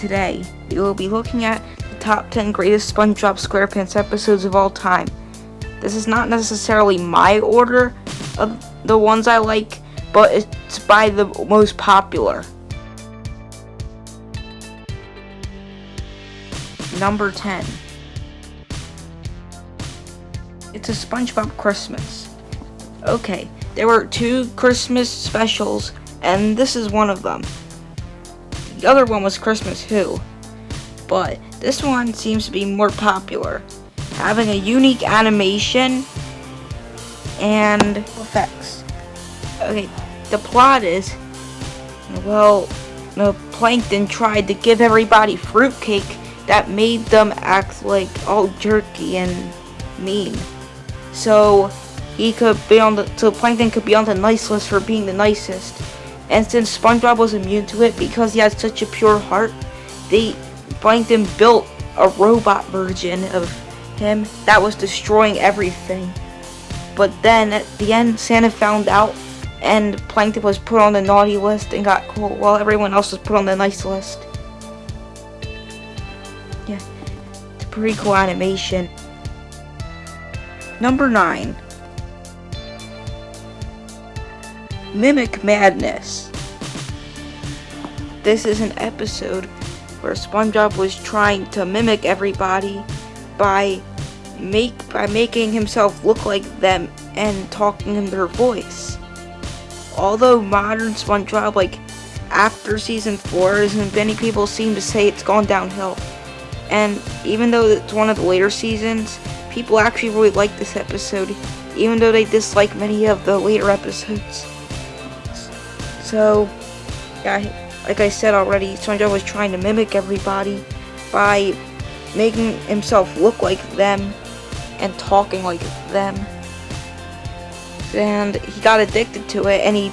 today we will be looking at the top 10 greatest SpongeBob SquarePants episodes of all time. This is not necessarily my order of the ones I like, but it's by the most popular. Number 10. It's a SpongeBob Christmas. Okay, there were 2 Christmas specials, and this is one of them. The other one was Christmas Who, but this one seems to be more popular, having a unique animation and effects. Okay, the plot is, the Plankton tried to give everybody fruitcake that made them act like all jerky and mean. So Plankton could be on the nice list for being the nicest. And since SpongeBob was immune to it because he had such a pure heart, Plankton built a robot version of him that was destroying everything. But then at the end, Santa found out, and Plankton was put on the naughty list and got cool, while everyone else was put on the nice list. Yeah, it's a pretty cool animation. Number 9. Mimic Madness. This is an episode where SpongeBob was trying to mimic everybody by making himself look like them and talking in their voice. Although modern SpongeBob, like after season 4, many people seem to say it's gone downhill. And even though it's one of the later seasons, people actually really like this episode, even though they dislike many of the later episodes. So, yeah, like I said already, SpongeBob was trying to mimic everybody by making himself look like them and talking like them. And he got addicted to it, and he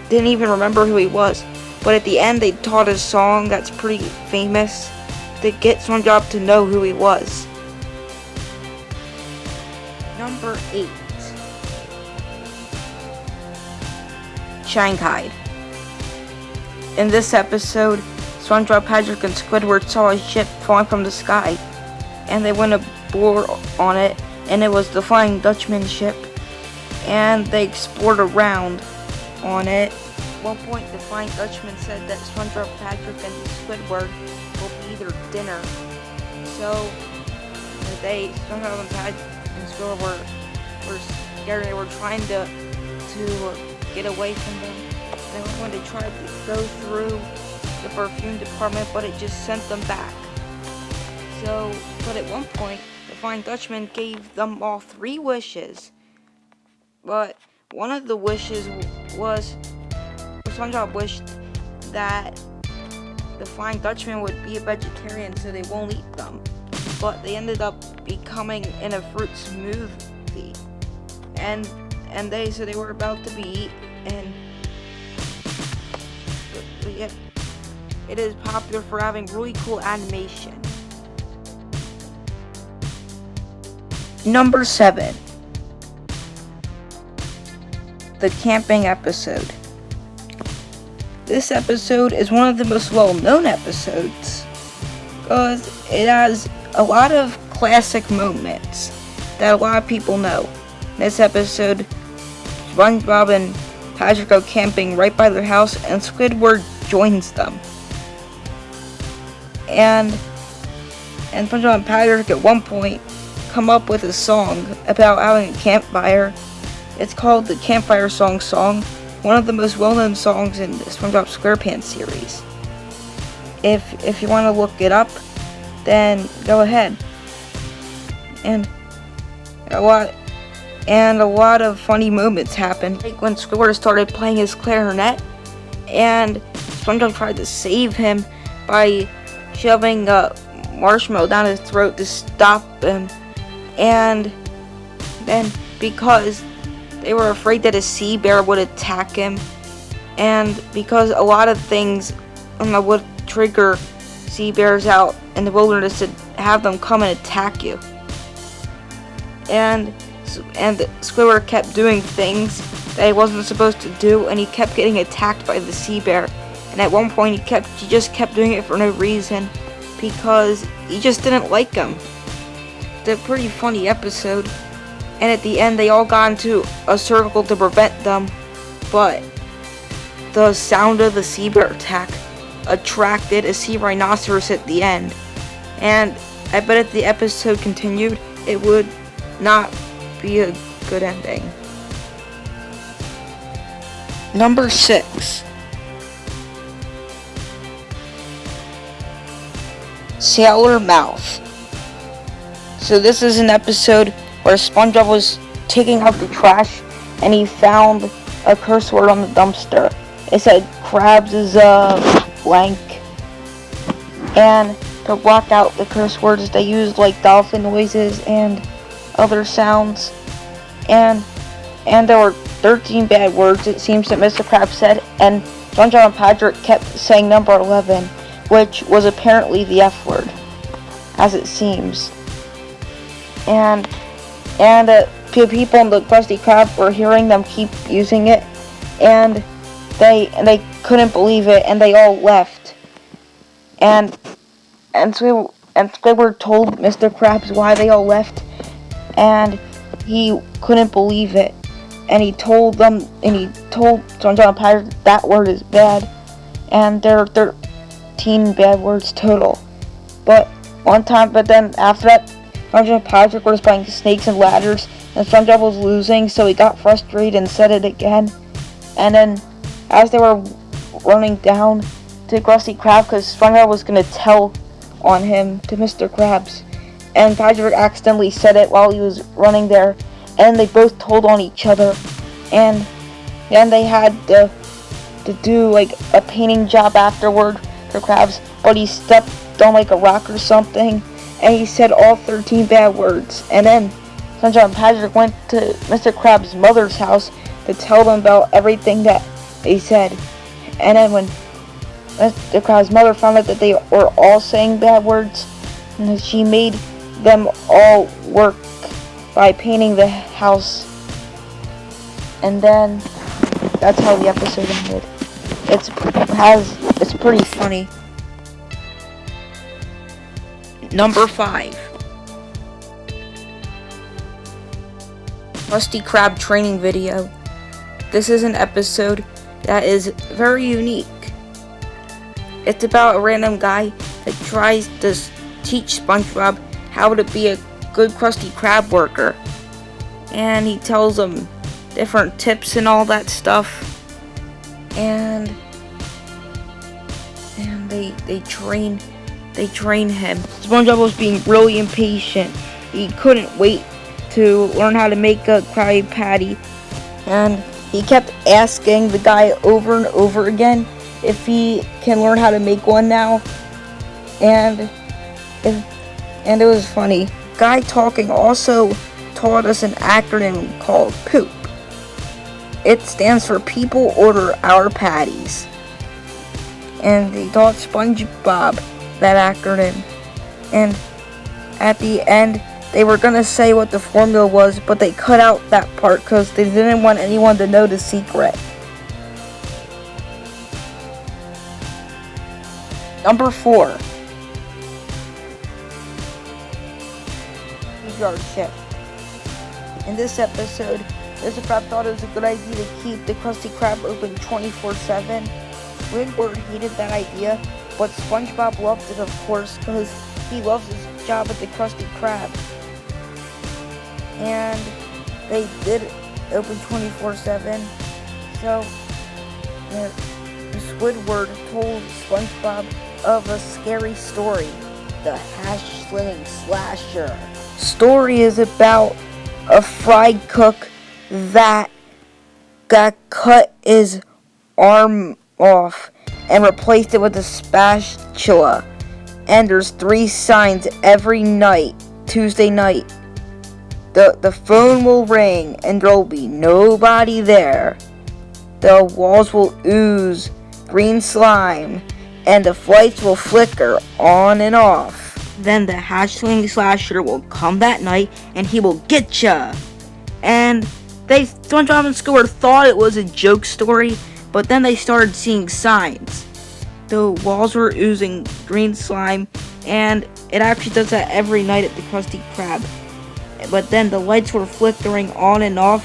didn't even remember who he was. But at the end, they taught a song that's pretty famous to get SpongeBob to know who he was. Number 8. Shanghai. In this episode, SpongeBob, Patrick, and Squidward saw a ship falling from the sky, and they went aboard on it, and it was the Flying Dutchman ship, and they explored around on it. At one point, the Flying Dutchman said that SpongeBob, Patrick, and Squidward will be their dinner. So, SpongeBob and Patrick and Squidward were scared. They were trying to get away from them. They were going to try to go through the perfume department, but it just sent them back. But at one point, the Flying Dutchman gave them all 3 wishes. But one of the wishes was, SpongeBob wished that the Flying Dutchman would be a vegetarian so they won't eat them. But they ended up becoming in a fruit smoothie. And they were about to be eaten. But it is popular for having really cool animation. Number 7. The camping episode. This episode is one of the most well-known episodes because it has a lot of classic moments that a lot of people know. In this episode, SpongeBob and Patrick go camping right by their house, and Squidward joins them. And SpongeBob and Patrick at one point come up with a song about having a campfire. It's called the Campfire Song, one of the most well-known songs in the SpongeBob SquarePants series. If you want to look it up, then go ahead. And a lot of funny moments happened, like when Squidward started playing his clarinet, and SpongeBob tried to save him by shoving a marshmallow down his throat to stop him. And then because they were afraid that a sea bear would attack him, and because a lot of things would trigger sea bears out in the wilderness to have them come and attack you. And Squidward kept doing things that he wasn't supposed to do, and he kept getting attacked by the sea bear. And at one point he just kept doing it for no reason because he just didn't like them. It's a pretty funny episode. And at the end they all got into a circle to prevent them, but the sound of the sea bear attack attracted a sea rhinoceros at the end. And I bet if the episode continued, it would not be a good ending. Number 6. Sailor Mouth. So this is an episode where SpongeBob was taking out the trash and he found a curse word on the dumpster. It said crabs is blank. And to block out the curse words they used like dolphin noises and other sounds. And there were 13 bad words it seems that Mr. Krabs said, and SpongeBob and Patrick kept saying number 11, which was apparently the F word, as it seems. And the people in the Krusty Krab were hearing them keep using it, and they couldn't believe it, and they all left. And so they were told Mr. Krabs why they all left, and he couldn't believe it. And he told SpongeBob and Patrick that word is bad, and there are 13 bad words total. But then after that, SpongeBob and Patrick were just playing snakes and ladders, and SpongeBob was losing, so he got frustrated and said it again. And then, as they were running down to Krusty Krab, because SpongeBob was going to tell on him to Mr. Krabs, and Patrick accidentally said it while he was running there, and they both told on each other, and then they had to do like a painting job afterward for Krabs, but he stepped on like a rock or something, and he said all 13 bad words. And then SpongeBob and Patrick went to Mr. Krabs' mother's house to tell them about everything that they said. And then when Mr. Krabs' mother found out that they were all saying bad words, and she made them all work by painting the house. And then that's how the episode ended. It's pretty funny. Number 5. Krusty Krab training video. This is an episode that is very unique. It's about a random guy that tries to teach SpongeBob how to be a good Krusty Krab worker. And he tells him different tips and all that stuff. And they train him. SpongeBob was being really impatient. He couldn't wait to learn how to make a Krabby Patty. And he kept asking the guy over and over again if he can learn how to make one now. And it was funny. Guy talking also taught us an acronym called POOP. It stands for People Order Our Patties. And they taught SpongeBob that acronym. And at the end, they were gonna say what the formula was, but they cut out that part because they didn't want anyone to know the secret. Number 4. Yard shift. In this episode, Mr. Krab thought it was a good idea to keep the Krusty Krab open 24/7. Squidward hated that idea, but SpongeBob loved it, of course, because he loves his job at the Krusty Krab. And they did open 24/7. So the Squidward told SpongeBob of a scary story, the Hash-Slinging Slasher. Story is about a fried cook that got cut his arm off and replaced it with a spatula. And there's 3 signs every night, Tuesday night. The phone will ring and there'll be nobody there. The walls will ooze green slime and the lights will flicker on and off. Then the Hash-Slinging Slasher will come that night and he will get ya. And SpongeBob and Squidward thought it was a joke story, but then they started seeing signs. the walls were oozing green slime, and it actually does that every night at the Krusty Krab. But then the lights were flickering on and off,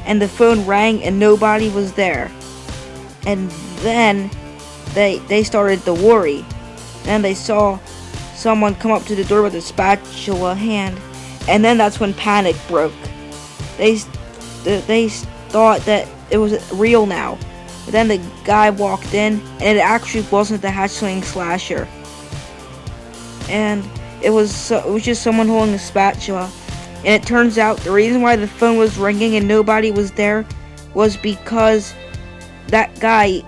and the phone rang and nobody was there. And then they started to worry. Then they saw someone come up to the door with a spatula hand, and then that's when panic broke. They thought that it was real now. But then the guy walked in, and it actually wasn't the hatchling slasher. And it was just someone holding a spatula. And it turns out the reason why the phone was ringing and nobody was there was because that guy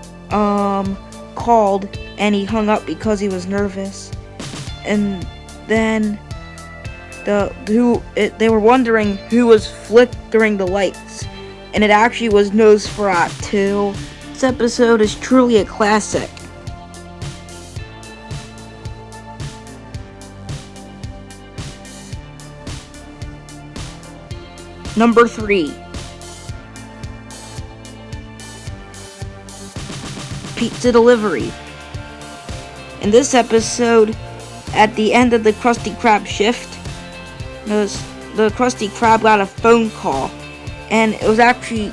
called and he hung up because he was nervous. And then they were wondering who was flickering the lights, and it actually was Nosferatu. This episode is truly a classic. Number 3. Pizza delivery. In this episode, at the end of the Krusty Krab shift, the Krusty Krab got a phone call, and it was actually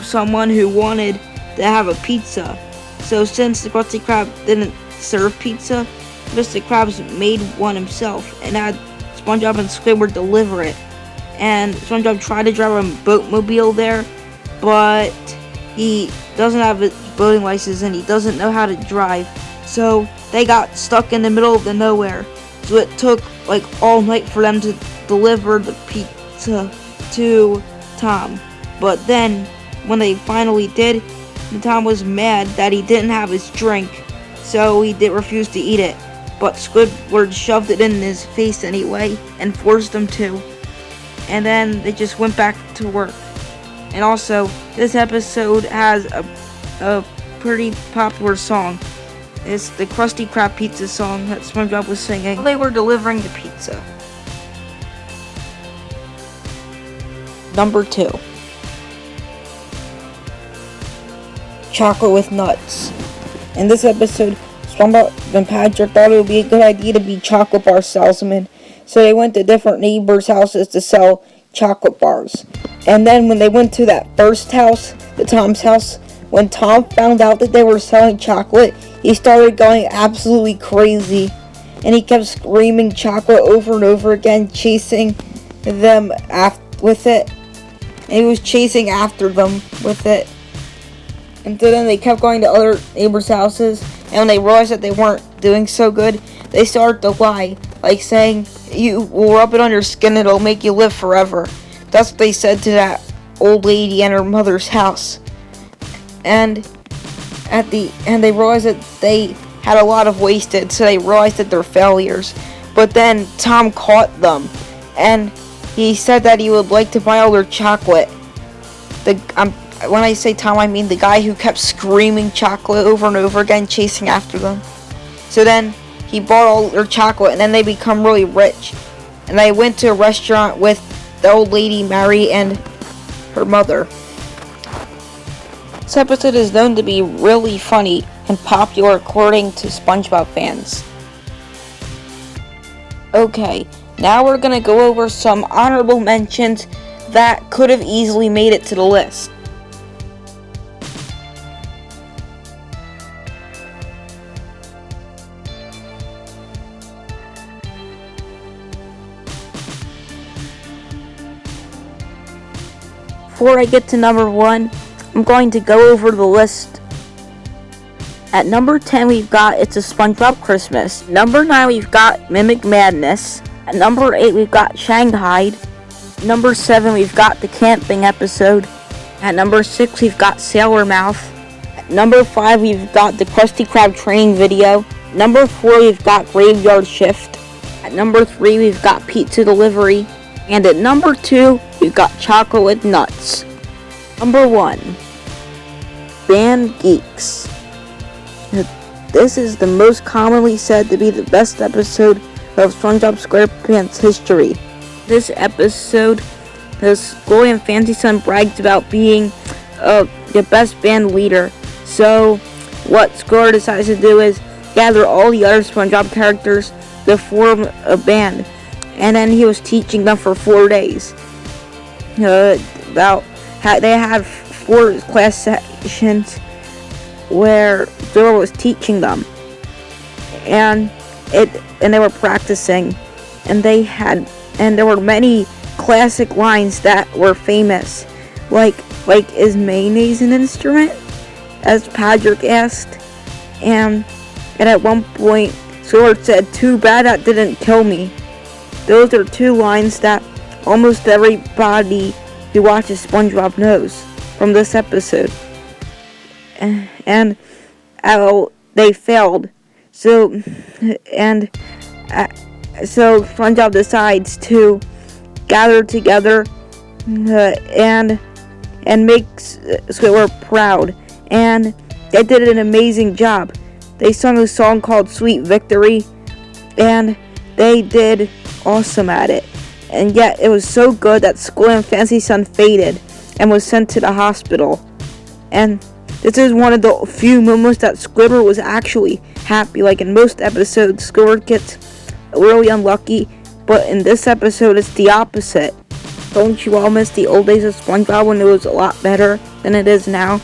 someone who wanted to have a pizza. So since the Krusty Krab didn't serve pizza, Mr. Krabs made one himself and had SpongeBob and Squidward deliver it. And SpongeBob tried to drive a boatmobile there, but he doesn't have a boating license and he doesn't know how to drive. So they got stuck in the middle of the nowhere. So it took like all night for them to deliver the pizza to Tom. But then when they finally did, Tom was mad that he didn't have his drink, so he did refuse to eat it. But Squidward shoved it in his face anyway and forced him to. And then they just went back to work. And also, this episode has a pretty popular song. It's the Krusty Krab pizza song that SpongeBob was singing while they were delivering the pizza. Number 2. Chocolate with nuts. In this episode, SpongeBob and Patrick thought it would be a good idea to be chocolate bar salesmen. So they went to different neighbors' houses to sell chocolate bars. And then when they went to that first house, the Tom's house, when Tom found out that they were selling chocolate, he started going absolutely crazy. And he kept screaming chocolate over and over again, chasing them with it. And he was chasing after them with it. And so then they kept going to other neighbors' houses. And when they realized that they weren't doing so good, they started to lie. Like saying, you will rub it on your skin and it'll make you live forever. That's what they said to that old lady and her mother's house. And at the end they realized that they had a lot of wasted, so they realized that they're failures. But then Tom caught them, and he said that he would like to buy all their chocolate. When I say Tom, I mean the guy who kept screaming chocolate over and over again, chasing after them. So then he bought all their chocolate, and then they become really rich. And they went to a restaurant with the old lady, Mary, and her mother. This episode is known to be really funny and popular according to SpongeBob fans. Okay, now we're gonna go over some honorable mentions that could have easily made it to the list. Before I get to number 1, I'm going to go over the list. At number 10, we've got It's a Spongebob Christmas. Number 9, we've got Mimic Madness. At number 8, we've got Shanghai. Number 7, we've got the camping episode. At number 6, we've got Sailor Mouth. At number 5, we've got the Krusty Krab training video. Number 4, we've got Graveyard Shift. At number 3, we've got Pizza Delivery. And at number 2, we've got Chocolate with Nuts. Number 1, Band Geeks. This is the most commonly said to be the best episode of SpongeBob Squarepants history. This episode, the School and Fancy Son bragged about being the best band leader. So what Squidward decides to do is gather all the other SpongeBob characters to form a band, and then he was teaching them for 4 days. They had 4 class sessions where Squidward was teaching them, and they were practicing, and there were many classic lines that were famous, like is mayonnaise an instrument, as Patrick asked, and at one point Squidward said, "Too bad that didn't kill me." Those are 2 lines that almost everybody who watches SpongeBob knows from this episode, and they failed. So SpongeBob decides to gather together and makes Squidward proud, and they did an amazing job. They sung a song called Sweet Victory, and they did awesome at it. And yet it was so good that School and Fancy Son faded and was sent to the hospital. And this is one of the few moments that Squidward was actually happy. Like in most episodes, Squidward gets really unlucky, but in this episode it's the opposite. Don't you all miss the old days of SpongeBob when it was a lot better than it is now?